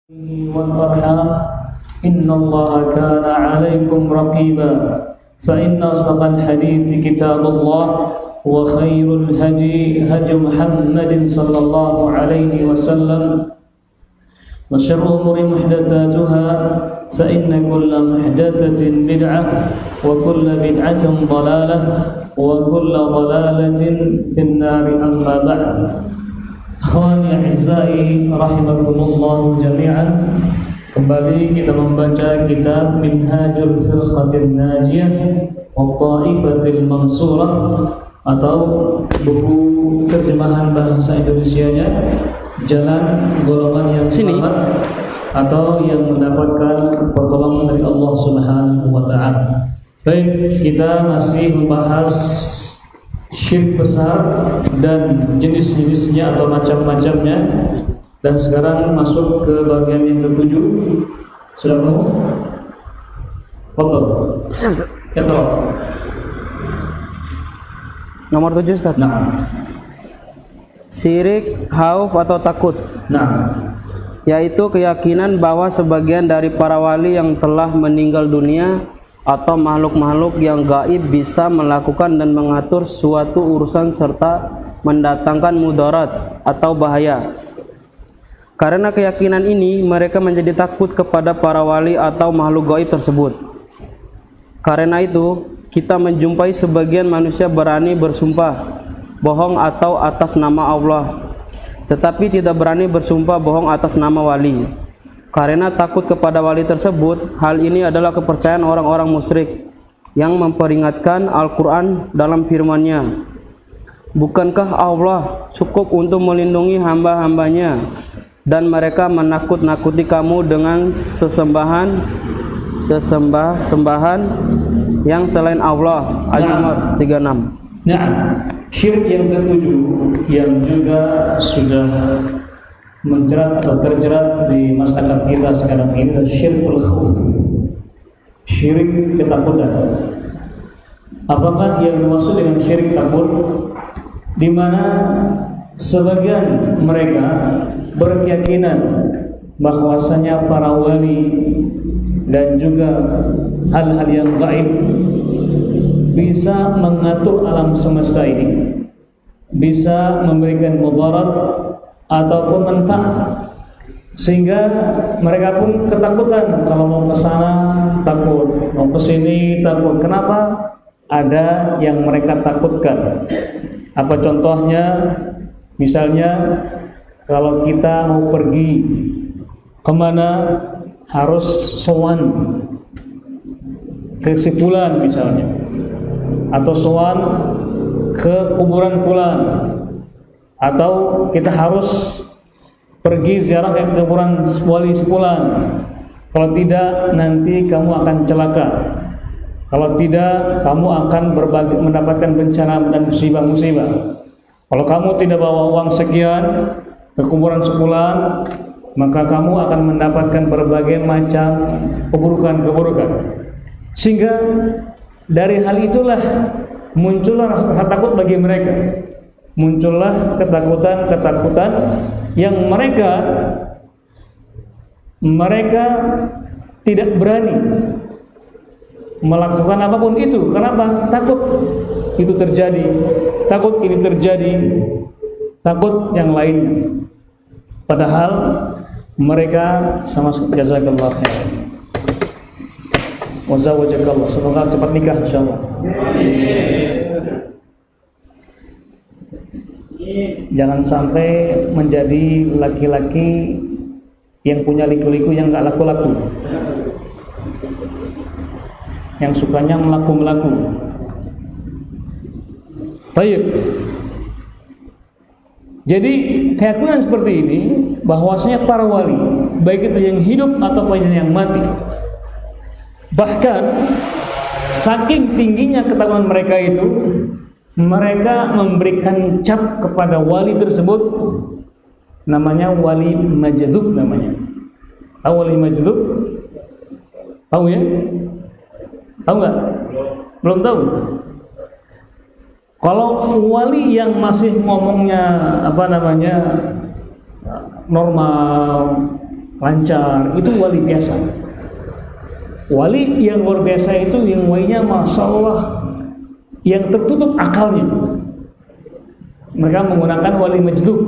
والأرحام إن الله كان عليكم رقيبا فإن أصدق الحديث كتاب الله وخير الهدي هدي محمد صلى الله عليه وسلم وشر الأمور محدثاتها فإن كل محدثة بدعة وكل بدعة ضلالة وكل ضلالة في النار أما بعد. Akhwani a'izai rahimakumullah jami'an. Kembali kita membaca kitab Minhajul Firqatin Najiyah wa Ta'ifatil Mansurah, atau buku terjemahan bahasa Indonesianya Jalan Golongan yang Selamat atau yang mendapatkan pertolongan dari Allah Subhanahu wa taala. Baik, kita masih membahas syirik besar dan jenis-jenisnya atau macam-macamnya, dan sekarang masuk ke bagian yang ketujuh. Sudah ketemu? Betul. Ya, tolong. Nomor 7, Ustaz. Nah. Syirik khauf atau takut. Nah. Yaitu keyakinan bahwa sebagian dari para wali yang telah meninggal dunia atau makhluk-makhluk yang gaib bisa melakukan dan mengatur suatu urusan serta mendatangkan mudarat atau bahaya. Karena keyakinan ini, mereka menjadi takut kepada para wali atau makhluk gaib tersebut. Karena itu, kita menjumpai sebagian manusia berani bersumpah bohong atau atas nama Allah, tetapi tidak berani bersumpah bohong atas nama wali. Karena takut kepada wali tersebut. Hal ini adalah kepercayaan orang-orang musyrik yang memperingatkan Al-Quran dalam firman-Nya, bukankah Allah cukup untuk melindungi hamba-hambanya, dan mereka menakut-nakuti kamu dengan sesembahan yang selain Allah. Al-Jumu'ah 36. Nah, syirik yang ketujuh yang juga sudah menjerat atau terjerat di masyarakat kita sekarang ini adalah syirkul khauf, syirik ketakutan. Apakah yang dimaksud dengan syirik takut? Di mana sebagian mereka berkeyakinan bahwasanya para wali dan juga hal-hal yang gaib bisa mengatur alam semesta ini, bisa memberikan mudarat ataupun manfaat, sehingga mereka pun ketakutan. Kalau mau ke sana takut, mau ke sini takut. Kenapa? Ada yang mereka takutkan. Apa contohnya? Misalnya kalau kita mau pergi kemana harus sowan ke si fulan misalnya, atau sowan ke kuburan fulan, atau kita harus pergi ziarah ke kuburan wali sepulan. Kalau tidak, nanti kamu akan celaka. Kalau tidak, kamu akan mendapatkan bencana dan musibah-musibah. Kalau kamu tidak bawa uang sekian ke kuburan sepulan, maka kamu akan mendapatkan berbagai macam keburukan-keburukan. Sehingga dari hal itulah muncullah rasa takut bagi mereka. Muncullah ketakutan-ketakutan yang mereka tidak berani melakukan apapun itu. Kenapa? Takut itu terjadi, takut ini terjadi, takut yang lainnya. Padahal mereka sama jazakallah khair wa zawajakallah, semoga cepat nikah insyaallah. Jangan sampai menjadi laki-laki yang punya liku-liku yang gak laku-laku, yang sukanya melaku-melaku. Baik. Jadi keyakinan seperti ini, bahwasanya para wali, baik itu yang hidup ataupun yang mati, bahkan saking tingginya ketakutan mereka itu, mereka memberikan cap kepada wali tersebut, namanya wali majdub namanya. Tahu wali majdub? Tahu ya? Tahu nggak? Belum tahu. Kalau wali yang masih ngomongnya normal, lancar, itu wali biasa. Wali yang luar biasa itu yang walinya Masya Allah, yang tertutup akalnya. Mereka menggunakan wali majdub,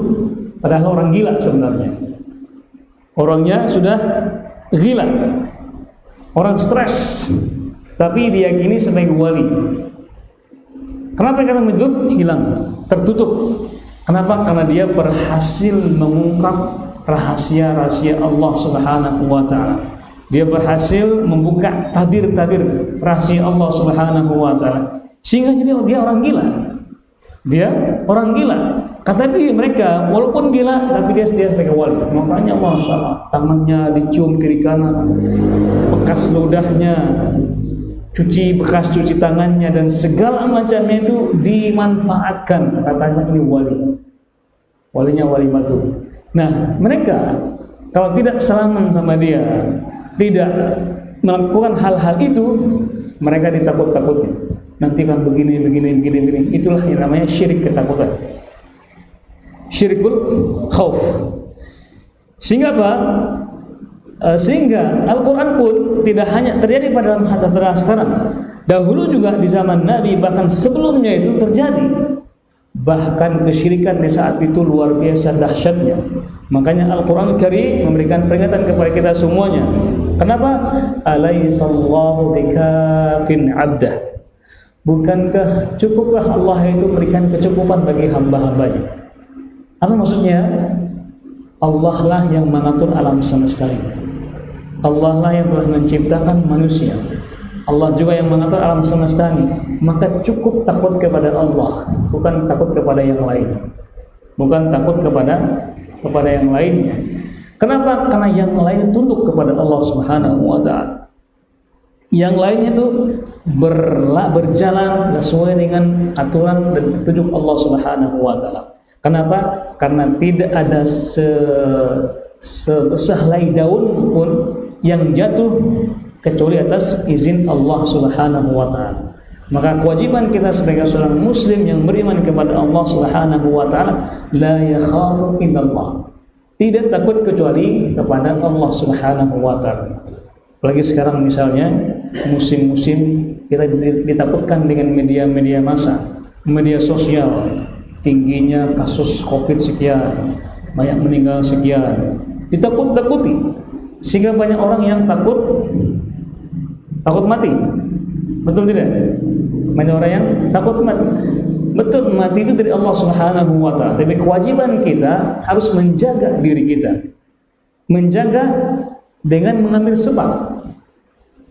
padahal orang gila sebenarnya. Orangnya sudah gila, orang stres, tapi diyakini sebagai wali. Kenapa? Karena majdub hilang, tertutup. Kenapa? Karena dia berhasil mengungkap rahasia-rahasia Allah Subhanahu wa taala. Dia berhasil membuka tabir-tabir rahasia Allah Subhanahu wa taala. Sehingga jadi dia orang gila. Dia orang gila. Kata dia mereka walaupun gila tapi dia sebagai wali. Makanya Masya Allah, tangannya dicium kiri kanan, bekas ludahnya, bekas cuci tangannya dan segala macamnya itu dimanfaatkan. Katanya ini wali. Walinya wali batu. Nah, mereka kalau tidak salaman sama dia, tidak melakukan hal-hal itu, mereka ditakut-takuti. Nanti kan begini. Itulah yang namanya syirik ketakutan. Syirikul khauf. Sehingga apa? Sehingga Al-Quran pun tidak hanya terjadi pada dalam hadis sekarang. Dahulu juga di zaman Nabi, bahkan sebelumnya itu terjadi. Bahkan kesyirikan di saat itu luar biasa dahsyatnya. Makanya Al-Quran Karim memberikan peringatan kepada kita semuanya. Kenapa? Alaihissallahu bikafin abdah. Bukankah cukupkah Allah itu memberikan kecukupan bagi hamba-hambanya? Apa maksudnya? Allah lah yang mengatur alam semesta ini. Allah lah yang telah menciptakan manusia. Allah juga yang mengatur alam semesta ini. Maka cukup takut kepada Allah, bukan takut kepada yang lain. Bukan takut kepada yang lainnya. Kenapa? Karena yang lain tunduk kepada Allah Subhanahu wa taala. Yang lainnya itu berjalan sesuai dengan aturan dan petunjuk Allah Subhanahu wa taala. Kenapa? Karena tidak ada sehelai daun pun yang jatuh kecuali atas izin Allah Subhanahu wa taala. Maka kewajiban kita sebagai seorang muslim yang beriman kepada Allah Subhanahu wa taala, la yakhafu illallah. Tidak takut kecuali kepada Allah Subhanahu wa taala. Apalagi sekarang misalnya musim-musim kita ditakutkan dengan media-media massa, media sosial. Tingginya kasus COVID sekian, banyak meninggal sekian, ditakut-takuti sehingga banyak orang yang takut mati. Betul tidak? Banyak orang yang takut mati. Betul, mati itu dari Allah Subhanahu wa taala. Tapi kewajiban kita harus menjaga diri kita. Menjaga dengan mengambil sebab.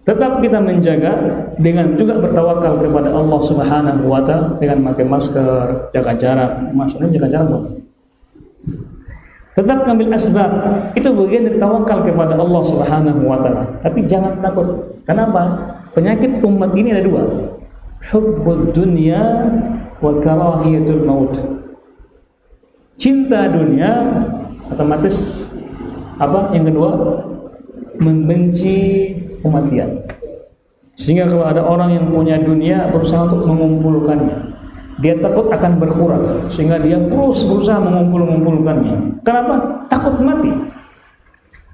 Tetap kita menjaga dengan juga bertawakal kepada Allah Subhanahu wa taala dengan pakai masker, jaga jarak. Maksudnya jaga jarak. Tetap ambil asbab. Itu bagian dari tawakal kepada Allah Subhanahu wa taala. Tapi jangan takut. Kenapa? Penyakit umat ini ada dua. Hubbud dunya wa karahiyatul maut. Cinta dunia, otomatis apa? Yang kedua, membenci kematian. Sehingga kalau ada orang yang punya dunia berusaha untuk mengumpulkannya, dia takut akan berkurang, sehingga dia terus berusaha mengumpulkannya. Kenapa? Takut mati.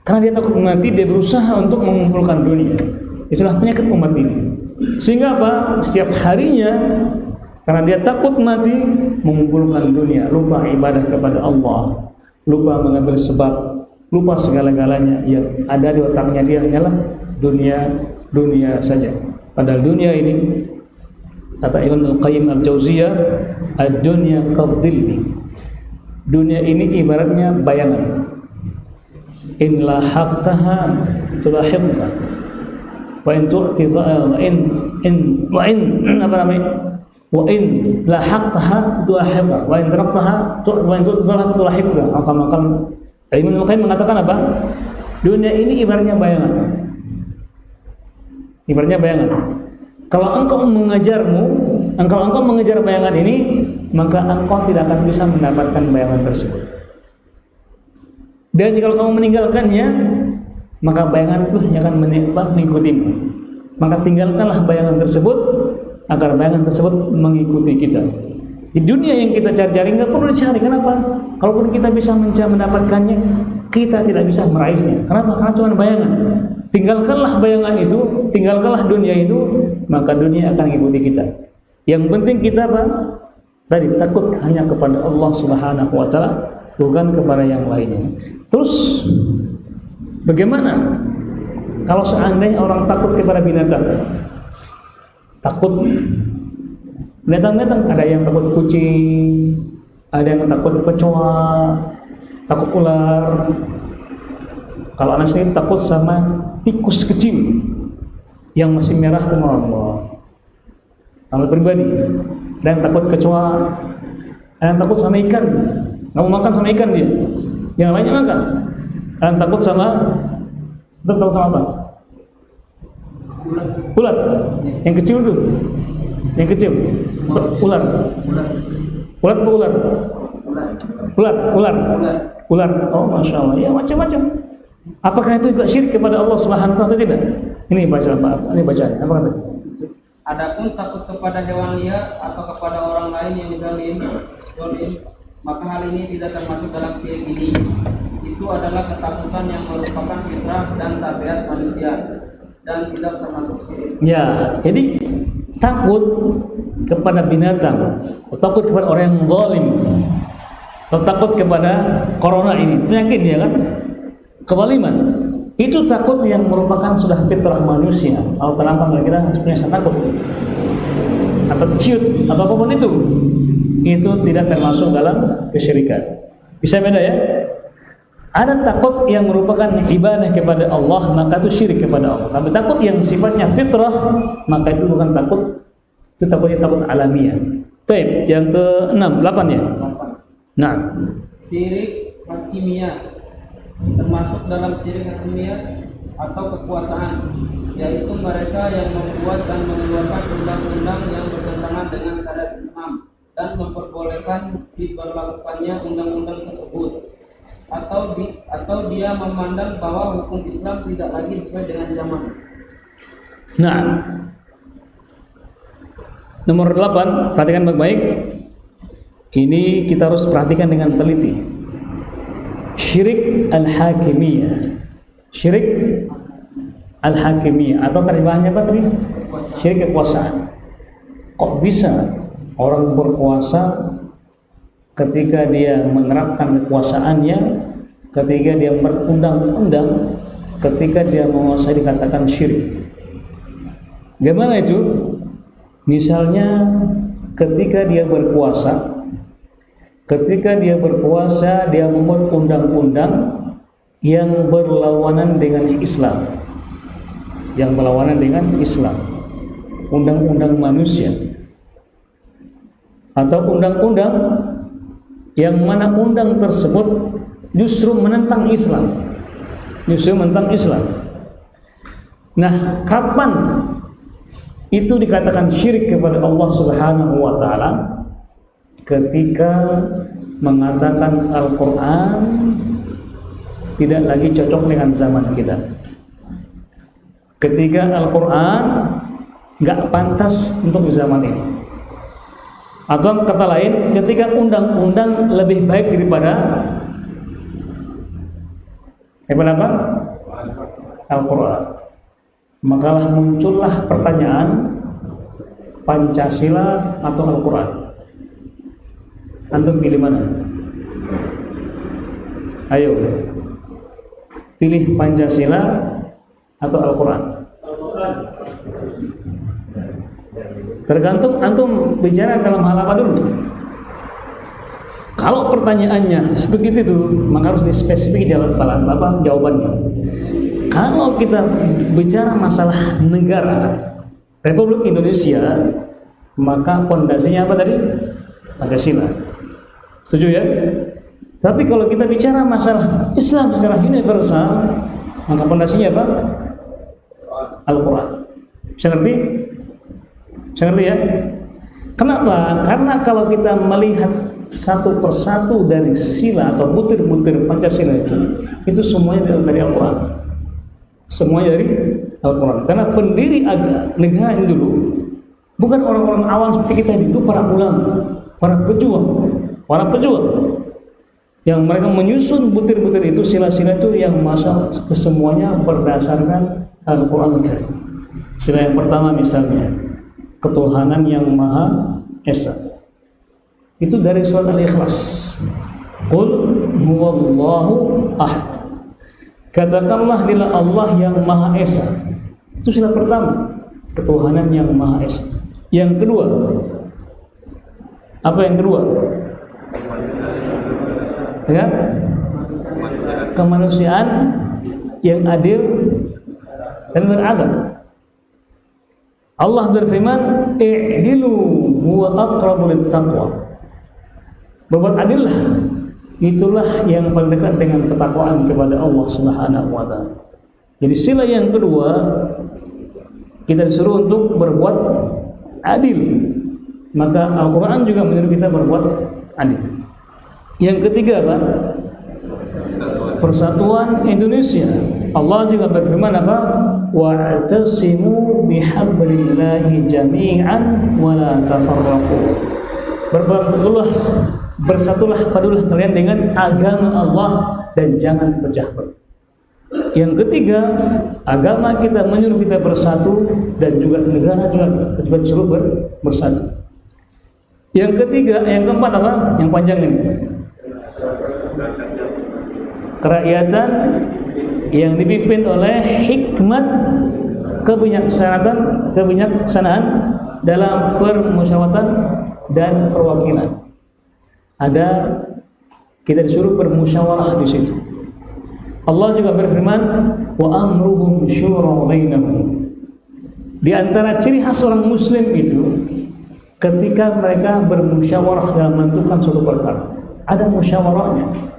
Karena dia takut mati, dia berusaha untuk mengumpulkan dunia. Itulah penyakit umat ini. Sehingga apa? Setiap harinya, karena dia takut mati, mengumpulkan dunia, lupa ibadah kepada Allah, lupa mengambil sebab, lupa segala-galanya yang ada di otaknya dia hanyalah dunia saja. Padahal dunia ini, kata Ibnu Qayyim Al-Jauziyah, ad-dunya kadhilli. Dunia ini ibaratnya bayangan. In lahaqtaha tulahiqka. Wa in tu'ti wa in lahaqtaha tulahiqka. Wa in taraktaha tulahiqka. Maka Ibnu Qayyim mengatakan apa? Dunia ini ibaratnya bayangan. Ibaratnya bayangan. Kalau engkau mengejar bayangan ini, maka engkau tidak akan bisa mendapatkan bayangan tersebut. Dan jika kamu meninggalkannya, maka bayangan itu hanya akan mengikutimu. Maka tinggalkanlah bayangan tersebut agar bayangan tersebut mengikuti kita. Di dunia yang kita cari-cari nggak perlu dicari. Kenapa? Kalaupun kita bisa mendapatkannya, kita tidak bisa meraihnya. Kenapa? Karena cuma bayangan. Tinggalkanlah bayangan itu, tinggalkanlah dunia itu, maka dunia akan mengikuti kita. Yang penting kita apa? Tadi takut hanya kepada Allah Subhanahu wa taala, bukan kepada yang lainnya. Terus bagaimana kalau seandainya orang takut kepada binatang? Takut binatang-binatang, ada yang takut kucing, ada yang takut kecoa, takut ular. Kalau anak saya takut sama tikus kecil yang masih merah itu Allah. Kalau pribadi, ada yang takut kecoa, ada yang takut sama ikan, nggak mau makan sama ikan dia, yang lainnya makan. Ada yang takut sama apa? Ular, yang kecil tuh, yang kecil, ular. Ular apa ular? Ular. Oh, masya Allah, ya macam-macam. Apakah itu juga syirik kepada Allah Subhanahu wa taala atau tidak? Ini bacaan apa kata? Adapun takut kepada hewan liar atau kepada orang lain yang zalim, maka hal ini tidak termasuk dalam syirik ini. Itu adalah ketakutan yang merupakan fitrah dan tabiat manusia dan tidak termasuk syirik. Ya, jadi takut kepada binatang, takut kepada orang yang zalim, atau takut kepada corona ini, penyakit dia kan, kezaliman. Itu takut yang merupakan sudah fitrah manusia. Kalau terlampau kita punya takut atau ciut atau apapun itu tidak termasuk dalam kesyirikan. Bisa beda ya? Ada takut yang merupakan ibadah kepada Allah, maka itu syirik kepada Allah. Tapi takut yang sifatnya fitrah, maka itu bukan takut, itu takutnya takut alamiah. Baik, yang ke-6, 8 ya. Nah, syirik hakimiyah termasuk dalam syirik hakimiyah atau kekuasaan, yaitu mereka yang membuat dan mengeluarkan undang-undang yang bertentangan dengan syariat Islam dan memperbolehkan diberlakukannya undang-undang tersebut, atau dia memandang bahwa hukum Islam tidak lagi sesuai dengan zaman. Nah, nomor 8, perhatikan baik-baik. Ini kita harus perhatikan dengan teliti. Syirik al-hakimiyah. Syirik al-hakimiyah atau terjemahannya apa tadi? Syirik kekuasaan. Kok bisa orang berkuasa ketika dia menerapkan kekuasaannya, ketika dia berundang-undang, ketika dia menguasai dikatakan syirik? Gimana itu? Misalnya ketika dia berkuasa, dia membuat undang-undang yang berlawanan dengan Islam, undang-undang manusia, atau undang-undang yang mana undang tersebut justru menentang Islam. Nah, kapan itu dikatakan syirik kepada Allah Subhanahu wa taala? Ketika mengatakan Al-Quran tidak lagi cocok dengan zaman kita, ketika Al-Quran nggak pantas untuk zaman ini, atau kata lain, ketika undang-undang lebih baik daripada apa? Al-Quran. Makalah muncullah pertanyaan, Pancasila atau Al-Quran? Antum pilih mana? Ayo, pilih Pancasila atau Al-Quran? Tergantung antum bicara dalam hal apa dulu. Kalau pertanyaannya seperti itu, maka harus dispesifik jawabannya. Kalau kita bicara masalah negara Republik Indonesia, maka pondasinya apa tadi? Pancasila. Setuju ya? Tapi kalau kita bicara masalah Islam secara universal, maka pondasinya apa? Al-Quran. Bisa ngerti? Ya? Kenapa? Karena kalau kita melihat satu persatu dari sila atau butir-butir Pancasila itu semuanya dari Al-Quran. Semuanya dari Al-Quran. Karena pendiri negara ini dulu bukan orang-orang awam seperti kita, itu para ulama. para pejuang yang mereka menyusun butir-butir itu, sila-sila itu yang masa kesemuanya berdasarkan Al-Quran Al-Karim. Sila yang pertama misalnya ketuhanan yang Maha Esa, itu dari surat Al-Ikhlas, Qul huwallahu ahad, katakanlah dialah Allah yang Maha Esa. Itu sila pertama, ketuhanan yang Maha Esa. Yang kedua, apa yang kedua? Ya, kemanusiaan yang adil dan beradab. Allah berfirman, i'dilu huwa aqrabu littaqwa. Berbuat adillah, itulah yang paling dekat dengan ketakwaan kepada Allah Subhanahu wa taala. Jadi sila yang kedua, kita disuruh untuk berbuat adil. Maka Al-Quran juga menyuruh kita berbuat adil. Yang ketiga, Pak, persatuan Indonesia. Allah juga berfirman apa? Wa'tasimu bihablillahi jami'an wa la tafarraqu. Bersatulah padulah kalian dengan agama Allah dan jangan pecah belah. Yang ketiga, agama kita menyuruh kita bersatu dan juga negara juga disuruh bersatu. Yang ketiga, yang keempat apa? Yang panjang ini. Kerakyatan yang dipimpin oleh hikmat kebijaksanaan dalam permusyawaratan dan perwakilan. Kita disuruh bermusyawarah di situ. Allah juga berfirman, wa amruhum syura bainahum. Di antara ciri khas orang muslim itu ketika mereka bermusyawarah dalam menentukan suatu perkara, ada musyawarahnya.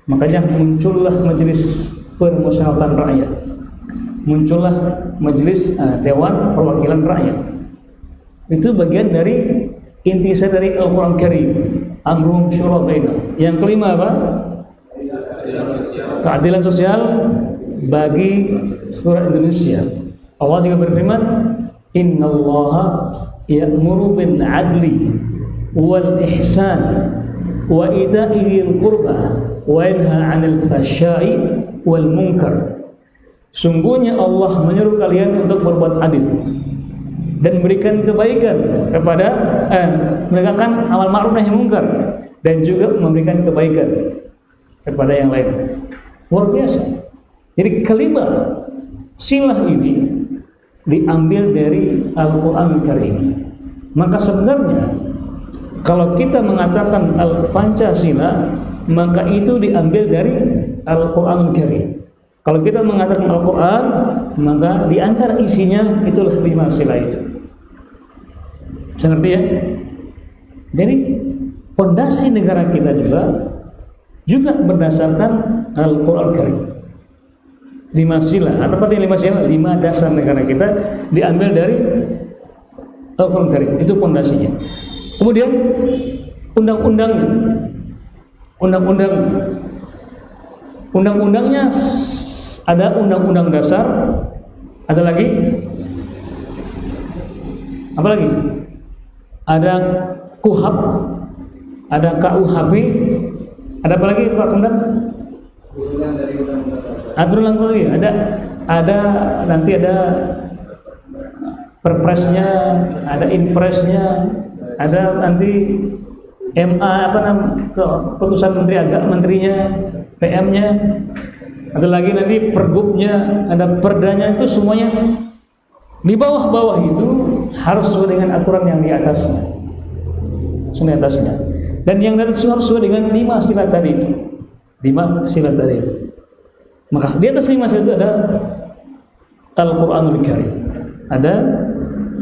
Makanya muncullah majelis permusyawaratan rakyat, muncullah majelis dewan perwakilan rakyat. Itu bagian dari intisari dari Al-Quran Karim, amruhum syura bainahum. Yang kelima apa? Keadilan sosial bagi seluruh Indonesia. Allah juga berfirman, innallaha ya'muru bil adli wal ihsan wa ita'i dzil qurba wa yanha 'anil fahsya'i wal munkar. Sungguhnya Allah menyuruh kalian untuk berbuat adil dan memberikan kebaikan kepada menegakkan amal ma'ruf nahi munkar dan juga memberikan kebaikan kepada yang lain. Luar biasa. Jadi kelima silah ini diambil dari Al-Quran Karim. Maka sebenarnya kalau kita mengatakan Pancasila, maka itu diambil dari Al-Quran Karim. Kalau kita mengatakan Al-Quran, maka di antara isinya itulah 5 sila itu. Bisa ngerti ya? Jadi fondasi negara kita juga berdasarkan Al-Quran Karim. 5 sila, apa artinya 5 sila? 5 dasar negara kita diambil dari Al-Quran Karim. Itu fondasinya. Kemudian undang-undangnya ada undang-undang dasar, ada lagi apa lagi? Ada KUHP, ada KUHP, ada apa lagi Pak Komandan? Aturan lagi ada nanti ada perpresnya, ada inpresnya, ada nanti MA keputusan menterinya, PM-nya, ada lagi nanti pergubnya, ada perdanya, itu semuanya di bawah-bawah itu harus sesuai dengan aturan yang di atasnya. Dan yang di atas harus sesuai dengan 5 sila tadi itu. 5 sila tadi itu. Maka di atas 5 sila itu ada Al-Quranul Karim. Ada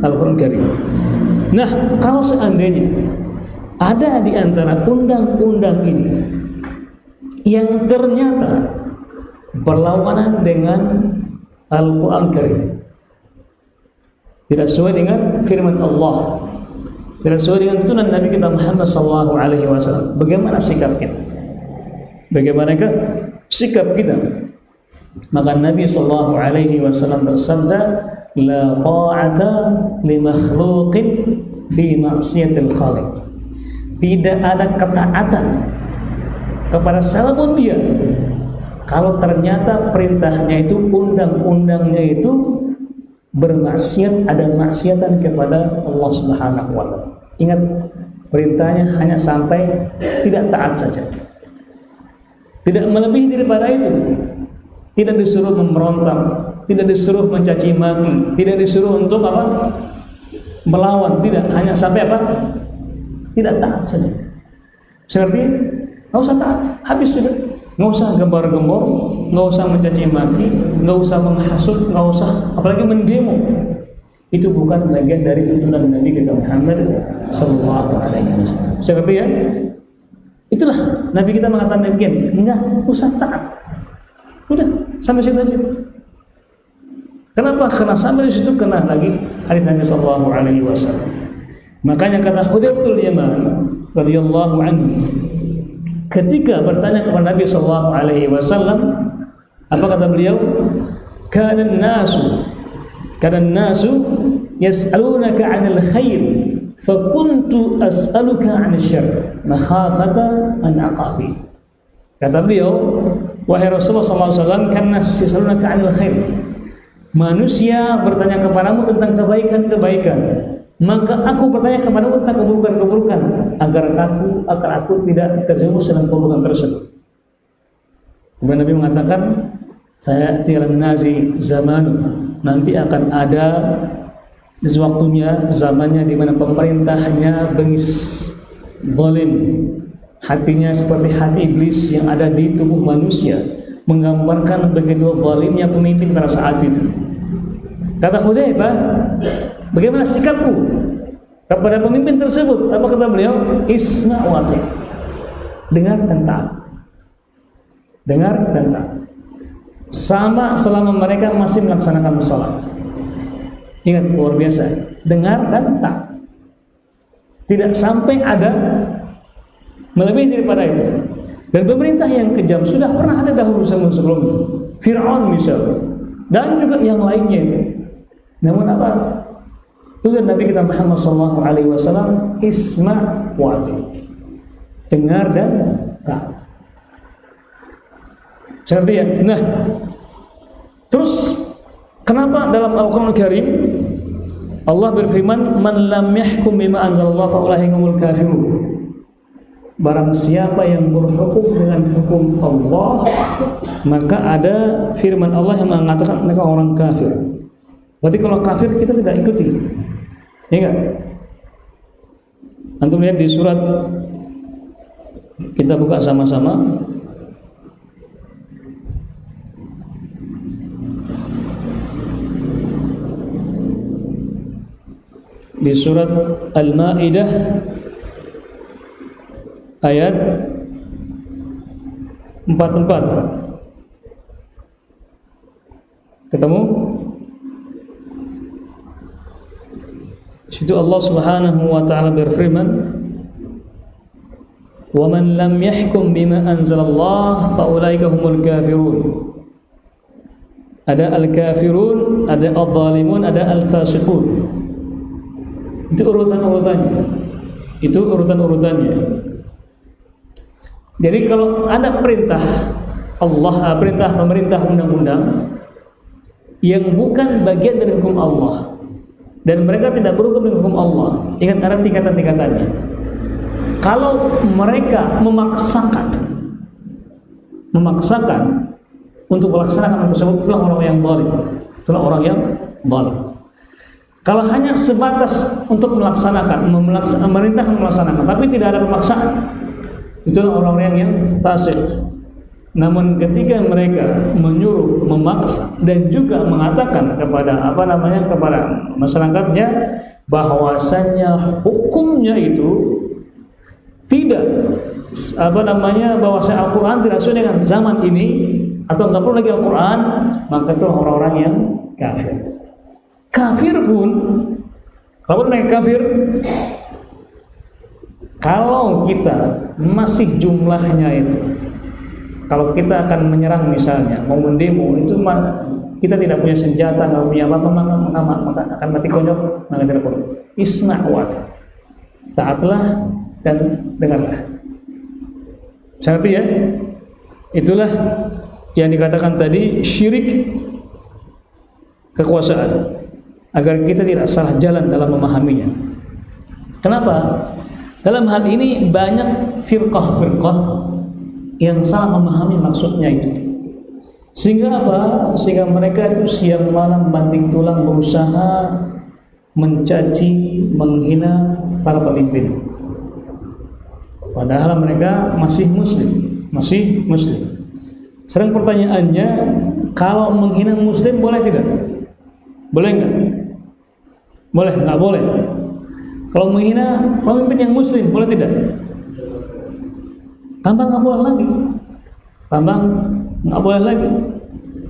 Al-Quran Karim. Nah, kalau seandainya ada di antara undang-undang ini yang ternyata berlawanan dengan Al-Quran Karim, tidak sesuai dengan firman Allah, tidak sesuai dengan tuntunan Nabi kita Muhammad SAW, bagaimana sikap kita? Bagaimanakah sikap kita? Maka Nabi SAW bersabda, la ta'ata li makhluqin fi ma'siyatil khaliq. tidak ada ketaatan kepada siapapun dia kalau ternyata perintahnya itu, undang-undangnya itu bermaksiat, ada maksiatan kepada Allah Subhanahu wa taala. Ingat, perintahnya hanya sampai tidak taat saja. Tidak melebihi daripada itu. Tidak disuruh memberontak, tidak disuruh mencaci maki, tidak disuruh untuk apa? Melawan, tidak, hanya sampai apa? Tidak taat saja. Seperti nggak usah taat, habis sudah. Nggak usah gembar-gembor, nggak usah mencaci maki, nggak usah menghasut, nggak usah apalagi mendemo. Itu bukan bagian dari tuntunan Nabi kita Muhammad sallallahu alaihi wasallam. Seperti ya, itulah Nabi kita mengatakan demikian, nggak usah taat. Udah, sampai situ aja. Kenapa? Karena sampai di situ kena lagi hadis Nabi sallallahu alaihi wasallam. Makanya kata Hudzaifah Yaman radhiyallahu anhu ketika bertanya kepada Nabi sallallahu alaihi wasallam, apa kata beliau? Kana an-nasu yas'alunaka 'anil khair fa kuntu as'aluka 'anil syarr makhafata an aqafi. Kata beliau, wahai Rasulullah sallallahu alaihi wasallam, kana yas'alunaka 'anil khair. Manusia bertanya kepadamu tentang kebaikan-kebaikan, maka aku bertanya kepadamu tentang keburukan-keburukan agar aku tidak terjerumus dalam keburukan tersebut. Kemudian Nabi mengatakan, saya tiran nazi zamanu, nanti akan ada waktunya, zamannya di mana pemerintahnya bengis, zalim, hatinya seperti hati iblis yang ada di tubuh manusia, menggambarkan begitu zalimnya pemimpin pada saat itu. Kata Hudzaifah, bagaimana sikapku kepada pemimpin tersebut? Apa kata beliau? Isma' wa ati'. Dengar dan taat. Dengar dan taat. Sama selama mereka masih melaksanakan salat. Ingat, luar biasa. Dengar dan taat. Tidak sampai ada melebihi daripada itu. Dan pemerintah yang kejam sudah pernah ada dahulu sebelumnya. Fir'aun misalnya, dan juga yang lainnya itu. Namun apa? Tujuan Nabi kita Muhammad sallallahu alaihi wasallam, isma' wa ati'. Dengar dan taat. Seperti ya. Nah, terus kenapa dalam Al-Qur'an Al-Karim Allah berfirman, "Man lam yahkum bima anzalallahu fa ulaika humul kafirun." Barang siapa yang berhukum dengan hukum Allah, maka ada firman Allah yang mengatakan mereka orang kafir. Berarti kalau kafir kita tidak ikuti. Ya enggak? Antum lihat di surat, kita buka sama-sama. Di surat Al-Maidah ayat 44. Ketemu? Situ Allah Subhanahu wa taala berfirman, "Wa man lam yahkum bima anzalallah fa ulaika humul kafirun." Ada al-kafirun, ada adh-dhalimun, ada al-fasiqun. Itu urutan-urutannya. Itu urutan-urutannya. Jadi kalau ada perintah Allah, perintah pemerintah undang-undang yang bukan bagian dari hukum Allah dan mereka tidak berhukum dengan hukum Allah, ingat ada tingkatan-tingkatannya. Kalau mereka memaksakan untuk melaksanakan hal tersebut, itulah orang yang zalim. Itulah orang yang zalim. Kalau hanya sebatas untuk melaksanakan, memerintahkan melaksanakan, tapi tidak ada pemaksaan, itulah orang-orang yang fasik. Namun ketika mereka menyuruh, memaksa, dan juga mengatakan kepada kepada masyarakatnya bahwasannya hukumnya itu tidak bahwasanya Al-Quran tidak sesuai dengan zaman ini atau nggak perlu lagi Al-Quran, maka itu orang-orang yang kafir. Kafir pun, kalau mereka kafir, kalau kita masih jumlahnya itu, kalau kita akan menyerang misalnya, mau mendemo, itu kita tidak punya senjata, nggak punya apa-apa, maka akan mati konyol, maka tidak perlu. Isma' wa ati'. Taatlah dan dengarlah. Berarti ya, itulah yang dikatakan tadi syirik kekuasaan, agar kita tidak salah jalan dalam memahaminya. Kenapa? Dalam hal ini banyak firqah-firqah yang salah memahami maksudnya itu. Sehingga apa? Sehingga mereka itu siang malam banting tulang berusaha mencaci, menghina para pemimpin. Padahal mereka masih muslim. Sekarang pertanyaannya, kalau menghina muslim boleh tidak? Boleh enggak? Boleh, enggak boleh. Kalau menghina pemimpin yang muslim, boleh tidak? Tambah enggak boleh lagi. Nggak boleh lagi.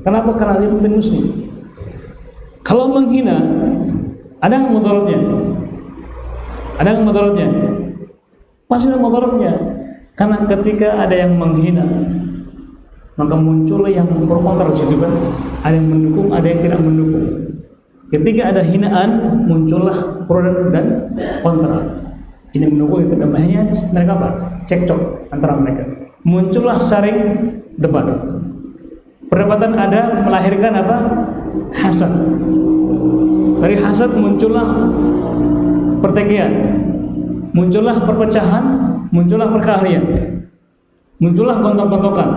Kenapa? Karena dia pemimpin muslim. Kalau menghina, ada nggak mudaratnya? Ada nggak mudaratnya? Pasti ada mudaratnya. Karena ketika ada yang menghina, maka muncul yang pro kontra di situ kan. Ada yang mendukung, ada yang tidak mendukung. Ketika ada hinaan, muncullah pro dan kontra. Ini mendukung, itu namanya mereka apa? Cekcok antara mereka. Muncullah saring debat. Perdebatan ada melahirkan apa? Hasad. Dari hasad muncullah pertikaian, muncullah perpecahan, muncullah perkelahian, muncullah gontok-gontokan.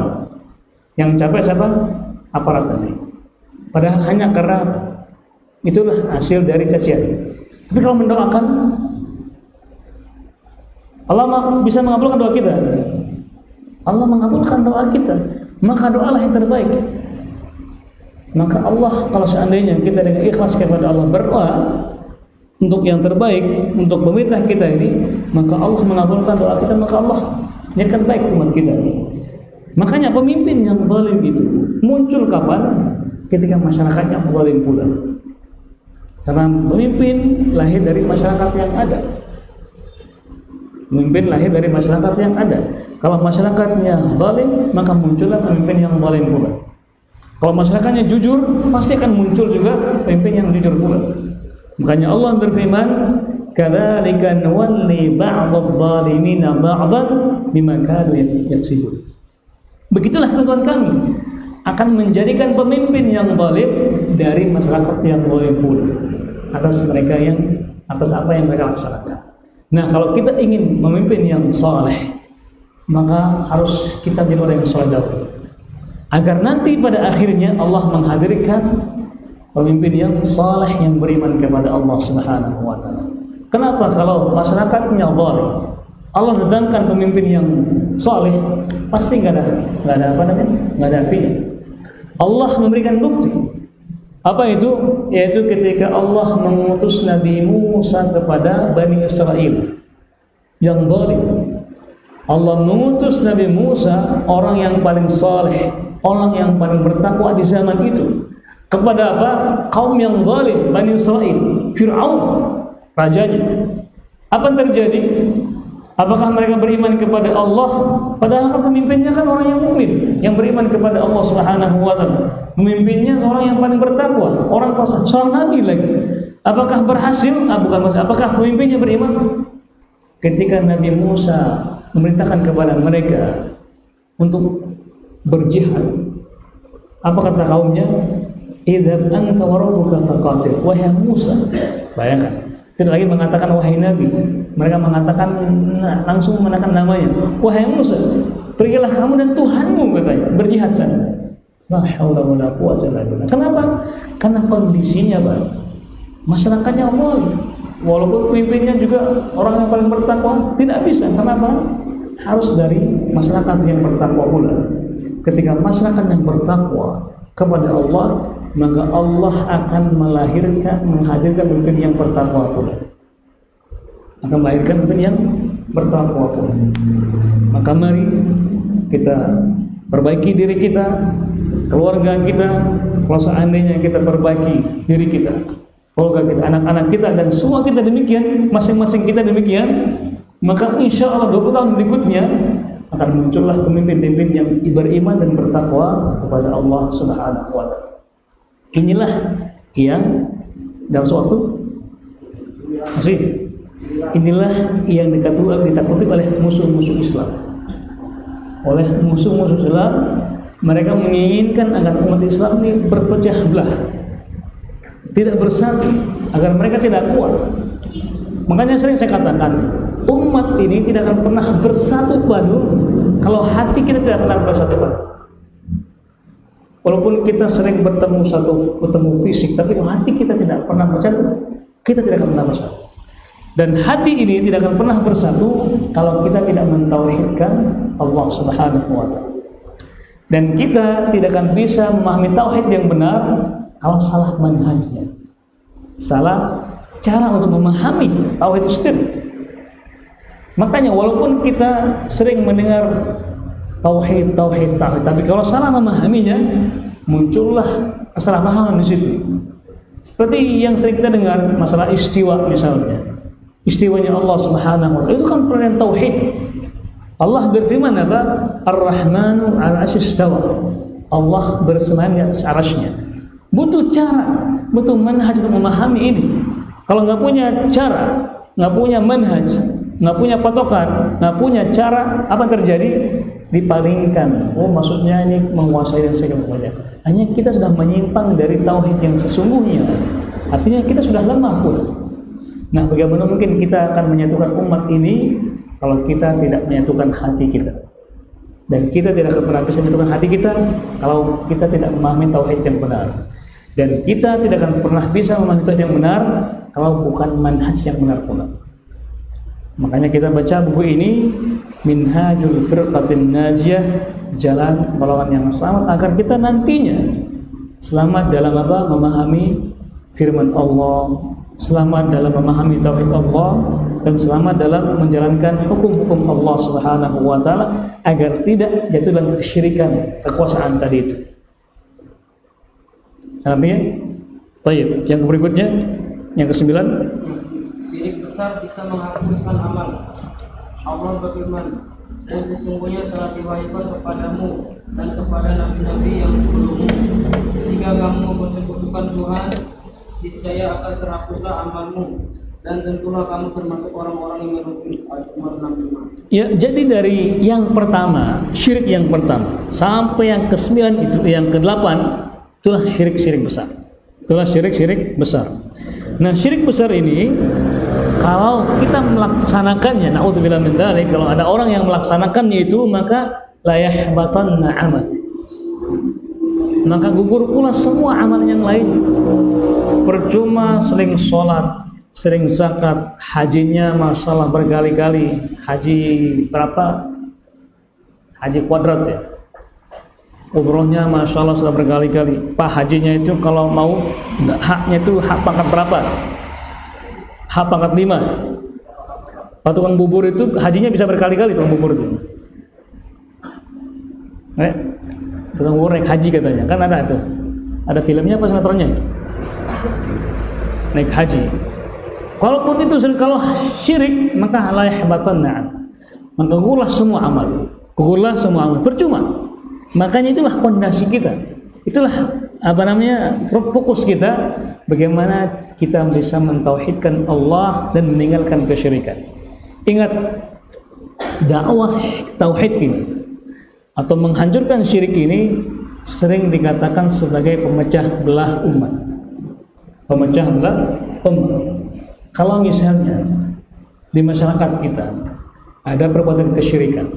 Yang capek siapa? Aparat tadi. Padahal hanya karena itulah hasil dari cacian. Tapi kalau mendoakan, Allah bisa mengabulkan doa kita. Allah mengabulkan doa kita, maka doalah yang terbaik. Maka Allah, kalau seandainya kita dengan ikhlas kepada Allah berdoa untuk yang terbaik, untuk pemerintah kita ini, maka Allah mengabulkan doa kita, maka Allah jadikan baik umat kita. Makanya pemimpin yang zalim itu muncul kapan? Ketika masyarakatnya zalim pula. Karena pemimpin lahir dari masyarakat yang ada. Pemimpin lahir dari masyarakat yang ada. Kalau masyarakatnya zalim, maka muncullah pemimpin yang zalim pula. Kalau masyarakatnya jujur, pasti akan muncul juga pemimpin yang jujur pula. Makanya Allah berfirman, "Kadzalika nuwalli ba'dadh dhalimina ba'dhan bima kanu yaksibun." Begitulah ketentuan kami akan menjadikan pemimpin yang zalim dari masyarakat yang zalim pula atas apa yang mereka laksanakan. Nah, kalau kita ingin memimpin yang saleh, maka harus kita menjadi orang yang saleh dahulu, agar nanti pada akhirnya Allah menghadirkan pemimpin yang saleh yang beriman kepada Allah Subhanahu wa taala. Kenapa? Kalau masyarakatnya zalim, Allah datangkan pemimpin yang saleh, pasti enggak ada artinya. Allah memberikan bukti. Apa itu? Yaitu ketika Allah mengutus Nabi Musa kepada Bani Israel yang zalim. Allah mengutus Nabi Musa, orang yang paling saleh, orang yang paling bertakwa di zaman itu, kepada apa? Kaum yang zalim, Bani Israel, Fir'aun rajanya. Apa yang terjadi? Apakah mereka beriman kepada Allah? Padahal kan pemimpinnya kan orang yang mukmin, yang beriman kepada Allah Subhanahu wa taala. Pemimpinnya seorang yang paling bertakwa, orang pasang, seorang nabi lagi. Apakah berhasil? Bukan masalah. Apakah pemimpinnya beriman? Ketika Nabi Musa memerintahkan kepada mereka untuk berjihad, apa kata kaumnya? Idhab anta wa rabbuka faqatil. Wahai Musa, bayangkan, tidak lagi mengatakan wahai Nabi, mereka mengatakan langsung mengatakan namanya, wahai Musa, pergilah kamu dan Tuhanmu, katanya, berjihad sana. La haula wala quwwata illa billah. Kenapa? Karena kondisinya, Pak, masyarakatnya Allah, walaupun pemimpinnya juga orang yang paling bertakwa, tidak bisa. Kenapa? Harus dari masyarakat yang bertakwa pula. Ketika masyarakat yang bertakwa kepada Allah, maka Allah akan menghadirkan pemimpin yang bertakwa pula. Akan melahirkan pemimpin yang bertakwa pula. Maka mari kita perbaiki diri kita, keluarga kita. Kalau seandainya kita perbaiki diri kita, keluarga kita, anak-anak kita, dan semua kita demikian, masing-masing kita demikian, maka insya Allah 20 tahun berikutnya akan muncullah pemimpin-pemimpin yang beriman dan bertakwa kepada Allah Subhanahu wa taala. Inilah yang dalam suatu masih Inilah yang ditakuti oleh musuh-musuh Islam. Oleh musuh-musuh Islam, mereka menginginkan agar umat Islam ini berpecah belah, tidak bersatu, agar mereka tidak kuat. Makanya sering saya katakan, umat ini tidak akan pernah bersatu padu kalau hati kita tidak pernah bersatu padu. Walaupun kita sering bertemu fisik, tapi kalau hati kita tidak pernah bersatu, kita tidak akan pernah bersatu. Dan hati ini tidak akan pernah bersatu kalau kita tidak mentauhidkan Allah Subhanahu wa taala. Dan kita tidak akan bisa memahami tauhid yang benar kalau salah manhajnya. Salah cara untuk memahami tauhid itu sendiri. Makanya walaupun kita sering mendengar tauhid, tapi kalau salah memahaminya, muncullah kesalahpahaman di situ. Seperti yang sering kita dengar masalah istiwa misalnya. Istiwanya Allah Subhanahu wa taala itu kan perkara tauhid. Allah berfirman apa? Ar-Rahmanu 'ala arsy istawa. Allah bersemayam di atas arasy-Nya. Butuh cara, butuh manhaj untuk memahami ini. Kalau nggak punya cara, nggak punya manhaj, nggak punya patokan, nggak punya cara, apa yang terjadi? Dipalingkan. Oh, maksudnya ini menguasai dan sebagainya. Hanya kita sudah menyimpang dari tauhid yang sesungguhnya. Artinya kita sudah lemah pun. Nah, bagaimana mungkin kita akan menyatukan umat ini kalau kita tidak menyatukan hati kita? Dan kita tidak akan pernah bisa menyatukan hati kita kalau kita tidak memahami tauhid yang benar. Dan kita tidak akan pernah bisa memahami tauhid yang benar kalau bukan manhaj yang benar pula. Makanya kita baca buku ini, Minhajul Firqatin Najiyah, jalan melawan yang selamat, agar kita nantinya selamat dalam apa? Memahami firman Allah, selamat dalam memahami tauhid Allah, dan selamat dalam menjalankan hukum-hukum Allah Subhanahu wa taala agar tidak jatuh dalam kesyirikan kekuasaan tadi itu. Artinya, baik, yang berikutnya, yang ke-9, syirik besar bisa menghapuskan amal. Allah berfirman, dan sesungguhnya telah diwahyukan kepadamu dan kepada nabi-nabi yang sebelummu, jika kamu mempersekutukan Tuhan, niscaya akan terhapuslah amalmu, dan tentulah kamu termasuk orang-orang yang merugi. Ya, jadi dari yang pertama, syirik yang pertama, sampai yang ke-9 itu, yang ke-8, itulah syirik-syirik besar. Itulah syirik-syirik besar. Nah, syirik besar ini kalau kita melaksanakannya, naudzubillah min dzalik, kalau ada orang yang melaksanakannya itu, maka la yahbatanna amal. Maka gugur pula semua amal yang lain. Percuma sering sholat, sering zakat, hajinya masalah berkali-kali, haji berapa? Haji kuadrat ya. Umrohnya masya Allah sudah berkali-kali. Pak, hajinya itu kalau mau haknya itu hak pangkat berapa? Hak pangkat 5. Pak tukang bubur itu hajinya bisa berkali-kali tukang bubur itu. Tukang bubur naik haji katanya. Kan ada tuh. Ada filmnya apa sinetronnya? Naik haji. Kalaupun itu kalau syirik, maka la yahbatanna. Maka gugurlah semua amal. Gugurlah semua amal. Percuma. Makanya itulah fondasi kita. Itulah fokus kita, bagaimana kita bisa mentauhidkan Allah dan meninggalkan kesyirikan. Ingat, dakwah tauhid ini atau menghancurkan syirik ini sering dikatakan sebagai pemecah belah umat. Pemecah belah umat. Kalau misalnya di masyarakat kita ada perbuatan kesyirikan,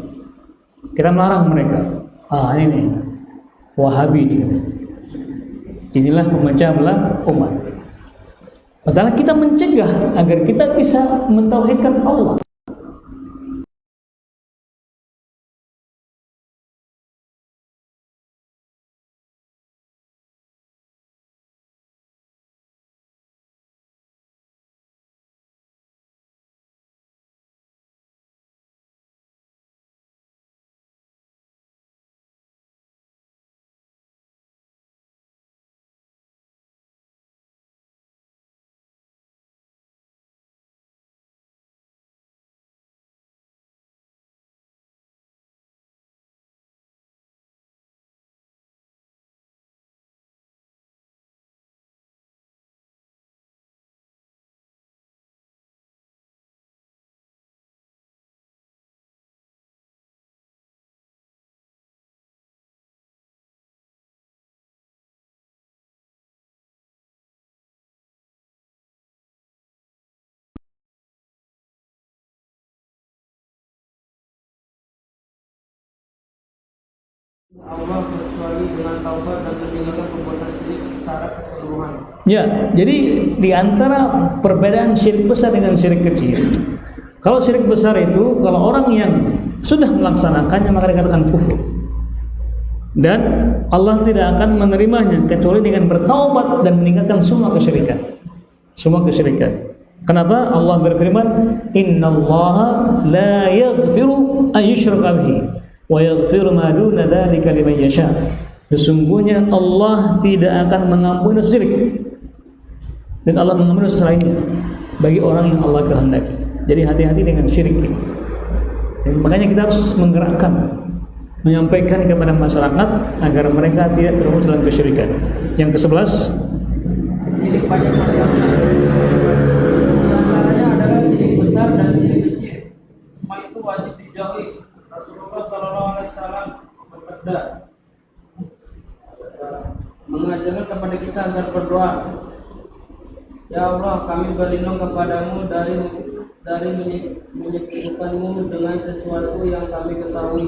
kita melarang mereka. Ini Wahabi ini. Inilah pemecah belah umat. Padahal kita mencegah agar kita bisa mentauhidkan Allah. Allah kecuali dengan taubat dan meninggalkan perbuatan syirik secara keseluruhan. Ya, jadi di antara perbedaan syirik besar dengan syirik kecil, kalau syirik besar itu kalau orang yang sudah melaksanakannya maka dikatakan kufur, dan Allah tidak akan menerimanya kecuali dengan bertaubat dan meninggalkan semua kesyirikan. Semua kesyirikan. Kenapa? Allah berfirman, "Innallaha la yaghfiru an yushraka bihi wa yaghfiru ma duna dzalika liman yasha." Sesungguhnya Allah tidak akan mengampuni syirik, dan Allah mengampuni selainnya bagi orang yang Allah kehendaki. Jadi hati-hati dengan syirik. Dan makanya kita harus menggerakkan, menyampaikan kepada masyarakat agar mereka tidak terjerumus dalam kesyirikan. Yang ke-11, Syirik banyak macamnya. Di antaranya adalah syirik besar dan syirik kecil. Semua itu wajib dijauhi. Rasulullah SAW bersabda, mengajarkan kepada kita agar berdoa, "Ya Allah, kami berlindung kepadamu dari menyekutukanmu dengan sesuatu yang kami ketahui,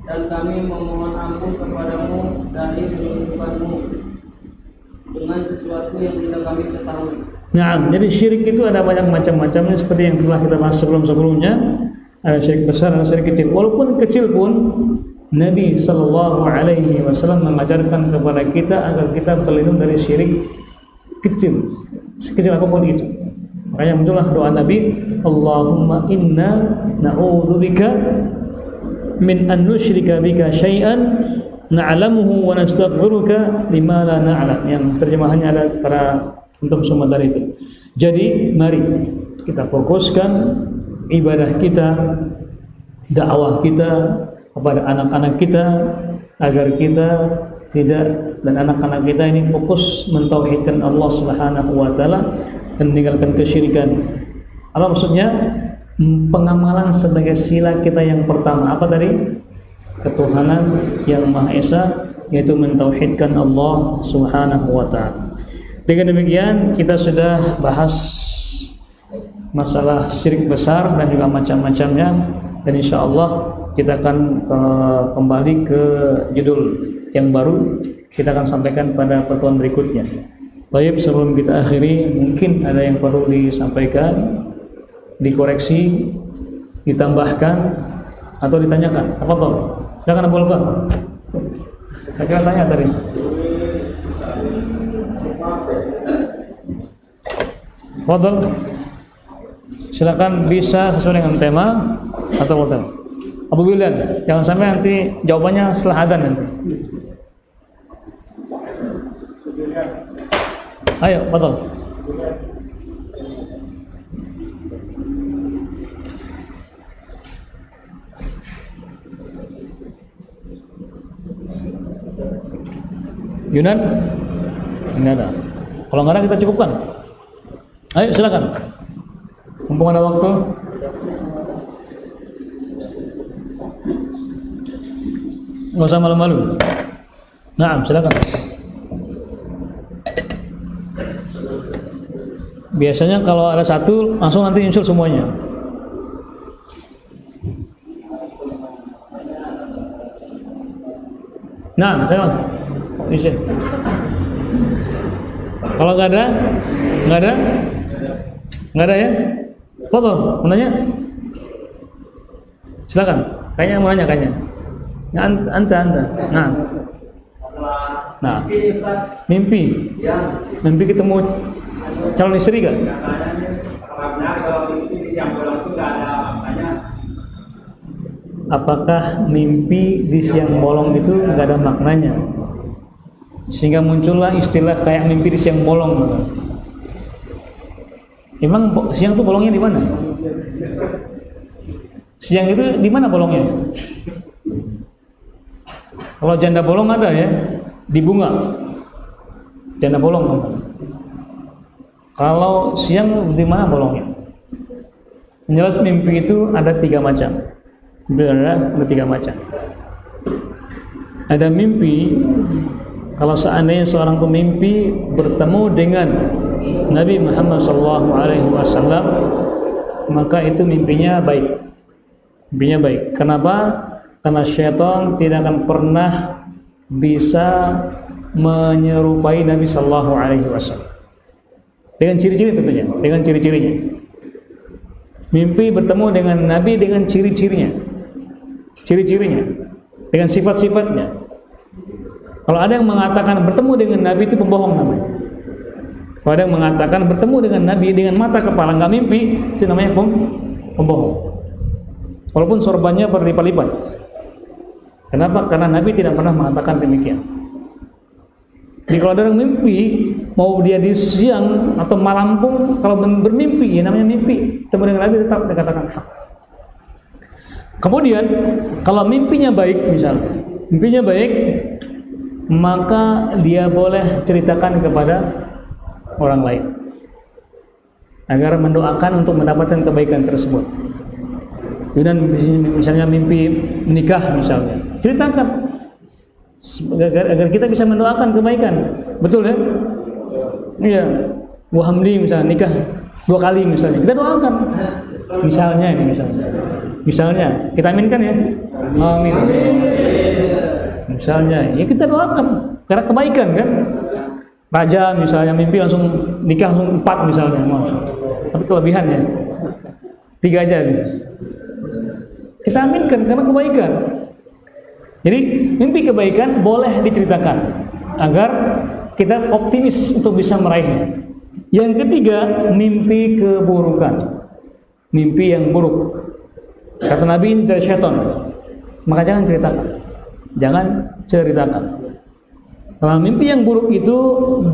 dan kami memohon ampun kepadamu dari menyekutukanmu dengan sesuatu yang tidak kami ketahui." nah, jadi syirik itu ada banyak macam-macamnya seperti yang telah kita bahas sebelum-sebelumnya. Ada syirik besar, ada syirik kecil. Walaupun kecil pun Nabi sallallahu alaihi wasallam mengajarkan kepada kita agar kita berlindung dari syirik kecil, sekecil apapun itu. Makanya muncullah doa Nabi, Allahumma inna na'udzubika min an nusyrika bika syai'an na'lamuhu wa nastaghfiruka lima la na'lam. Yang terjemahannya ada para untuk semua dari itu. Jadi mari kita fokuskan ibadah kita, dakwah kita kepada anak-anak kita agar kita tidak, dan anak-anak kita ini fokus mentauhidkan Allah Subhanahu wa taala dan meninggalkan kesyirikan. Apa maksudnya? Pengamalan sebagai sila kita yang pertama apa tadi? Ketuhanan yang Maha Esa, yaitu mentauhidkan Allah Subhanahu wa taala. Dengan demikian kita sudah bahas masalah syirik besar dan juga macam-macamnya, dan insyaallah kita akan kembali ke judul yang baru, kita akan sampaikan pada pertemuan berikutnya. Baik, sebelum kita akhiri, mungkin ada yang perlu disampaikan, dikoreksi, ditambahkan atau ditanyakan. Apa Pak? Silakan Abu Alfa. Saya tanya tadi. Fadhal. Silakan, bisa sesuai dengan tema atau tema. Abu Bilal, jangan sampai nanti jawabannya setelah adzan nanti. Ayo, betul. Yunan? Enggak ada. Kalau enggak ada kita cukupkan. Ayo silakan. Mumpung ada waktu. Nggak usah malu-malu. Nah, silakan. Biasanya kalau ada satu langsung nanti nyusul semuanya. Nah, silakan. Bisa. Kalau nggak ada, nggak ada ya? Foto, mau nanya? Silakan. Kayaknya mau nanya kayaknya. Ya, anta. Nah, mimpi ketemu calon istri kan? Apakah mimpi di siang bolong itu nggak ada maknanya? Sehingga muncullah istilah kayak mimpi di siang bolong. Emang siang itu bolongnya di mana? Siang itu di mana bolongnya? Kalau janda bolong ada ya, di bunga. Janda bolong. Kalau siang di mana bolongnya? Jelas mimpi itu ada 3 macam. Ada 3 macam. Ada mimpi, kalau seandainya seorang itu mimpi bertemu dengan Nabi Muhammad SAW, maka itu mimpinya baik. Mimpinya baik. Kenapa? Karena syaitan tidak akan pernah bisa menyerupai Nabi Sallallahu Alaihi Wasallam. Dengan ciri-ciri tentunya, dengan ciri-cirinya. Mimpi bertemu dengan Nabi dengan ciri-cirinya, dengan sifat-sifatnya. Kalau ada yang mengatakan bertemu dengan Nabi itu pembohong namanya. Kalau ada yang mengatakan bertemu dengan Nabi dengan mata kepala nggak mimpi, itu namanya pembohong. Walaupun sorbannya berlipat-lipat. Kenapa? Karena Nabi tidak pernah mengatakan demikian. Jadi kalau ada orang mimpi, mau dia di siang atau malam pun, kalau bermimpi, ya namanya mimpi. Temu dengan Nabi tetap dikatakan hak. Kemudian, kalau mimpinya baik misalnya, mimpinya baik, maka dia boleh ceritakan kepada orang lain agar mendoakan untuk mendapatkan kebaikan tersebut. Dan misalnya mimpi nikah misalnya, ceritakan agar kita bisa mendoakan kebaikan. Betul ya? Iya. Bu Hamdi misalnya nikah 2 kali misalnya, kita doakan. Misalnya kita aminkan ya. Amin. Misalnya, ya kita doakan karena kebaikan kan. Raja misalnya mimpi langsung nikah langsung 4 misalnya, tapi kelebihannya 3 aja nih. Kita aminkan karena kebaikan. Jadi mimpi kebaikan boleh diceritakan agar kita optimis untuk bisa meraihnya. Yang ketiga, mimpi keburukan, mimpi yang buruk. Kata Nabi ini dari syaitan, maka jangan ceritakan. Kalau mimpi yang buruk itu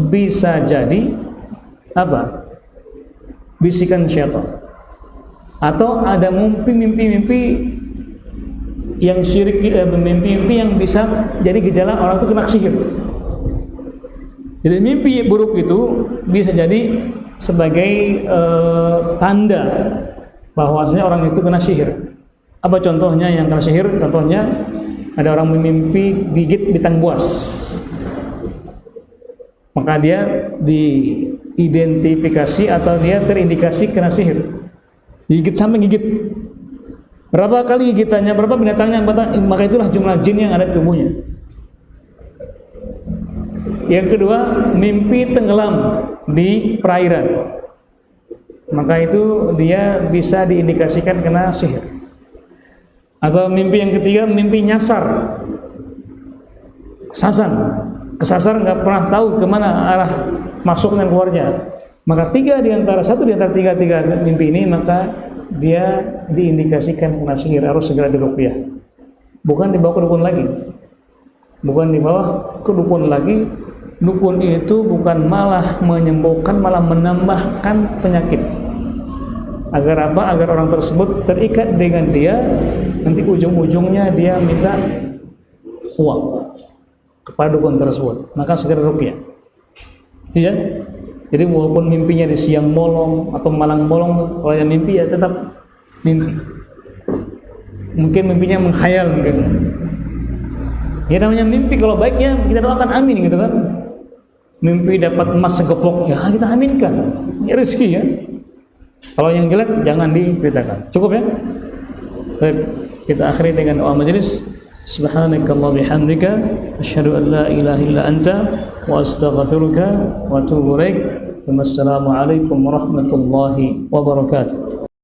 bisa jadi apa? Bisikan syaitan. Atau ada mimpi-mimpi yang syirik, mimpi-mimpi yang bisa jadi gejala orang itu kena sihir. Jadi mimpi buruk itu bisa jadi sebagai tanda bahwasanya orang itu kena sihir. Apa contohnya yang kena sihir? Contohnya ada orang memimpi gigit bitang buas, maka dia diidentifikasi atau dia terindikasi kena sihir. Gigit sampai gigit. Berapa kali gigitannya, berapa binatangnya, maka itulah jumlah jin yang ada di tubuhnya. Yang kedua, mimpi tenggelam di perairan, maka itu dia bisa diindikasikan kena sihir. Atau mimpi yang ketiga, mimpi nyasar, kesasar nggak pernah tahu kemana arah masuk dan keluarnya. Maka satu di antara tiga mimpi ini, maka dia diindikasikan kena sihir, harus segera diruqyah. Bukan dibawa ke dukun lagi. Dukun itu bukan malah menyembuhkan, malah menambahkan penyakit. Agar apa? Agar orang tersebut terikat dengan dia, nanti ujung-ujungnya dia minta uang kepada dukun tersebut. Maka segera ruqyah. Ya? Jadi walaupun mimpinya di siang bolong atau malam bolong, kalau yang mimpi ya tetap mimpi. Mungkin mimpinya menghayal mungkin. Ya namanya mimpi, kalau baik ya kita doakan amin gitu kan. Mimpi dapat emas segeplok, ya kita aminkan. Ya rezeki ya. Kalau yang jelek jangan diceritakan. Cukup ya? Baik, kita akhiri dengan doa majelis. Subhanakallahumma bihamdika asyhadu an la ilaha illa anta wa astaghfiruka wa atubu ilaik. Wassalamu alaikum warahmatullahi wabarakatuh.